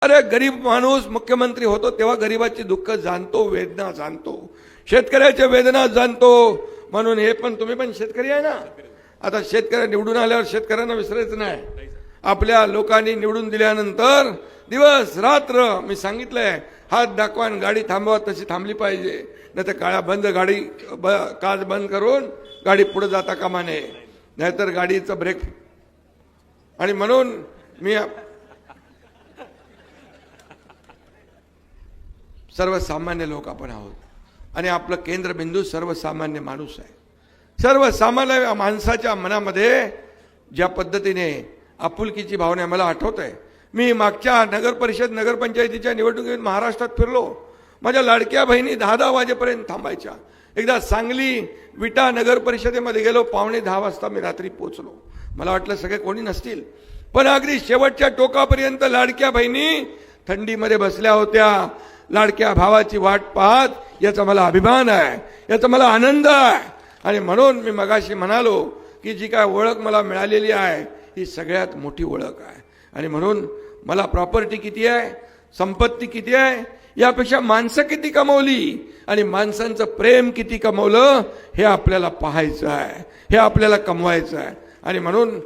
अरे गरीब माणूस मुख्यमंत्री होतो तेव्हा गरीबाची दुःख जाणतो, वेदना जाणतो, शेतकऱ्याच्या वेदना जाणतो. म्हणून हे पण तुम्ही पण शेतकरी आहे ना. आता शेतकरी निवडून आल्यावर शेतकऱ्यांना विसरायचं नाही. आपल्या लोकांनी निवडून दिल्यानंतर दिवस रात्र मी सांगितलंय, हात दाखवा आणि गाडी थांबवा तशी थांबली पाहिजे, नाही तर काळा बंद गाडी काच बंद करून गाडी पुढे जाता कामा नये, नाहीतर गाडीचा ब्रेक. आणि म्हणून मी सर्वसामान्य लोक आपण आहोत आणि आपलं केंद्रबिंदू सर्वसामान्य माणूस आहे. सर्वसामान्य माणसाच्या मनामध्ये ज्या पद्धतीने आपुलकीची भावना मला आठवत आहे. मी मागच्या नगर परिषद नगरपंचायतीच्या निवडणुकीत महाराष्ट्रात फिरलो. माझ्या लाडक्या बहिणी 10-10 वाजेपर्यंत थांबायच्या. एकदा सांगली विटा नगर परिषदेमध्ये गेलो, 9:45 वाजता मी रात्री पोहोचलो. मला वाटलं सगळे कोणी नसतील, पण अगदी शेवटच्या टोकापर्यंत लाडक्या बहिणी थंडीमध्ये बसल्या होत्या, लाडक्या भावाची वाट पाहत. याचा मला अभिमान आहे, याचा मला आनंद आहे. आणि म्हणून मी मगाशी म्हणालो की जी काय ओळख मला मिळालेली आहे ही सगळ्यात मोठी ओळख आहे. आणि म्हणून मला प्रॉपर्टी किती आहे, संपत्ती किती आहे, यापेक्षा माणसं किती कमवली आणि माणसांचं प्रेम किती कमवलं हे आपल्याला पाहायचं आहे, हे आपल्याला कमवायचं आहे. आणि म्हणून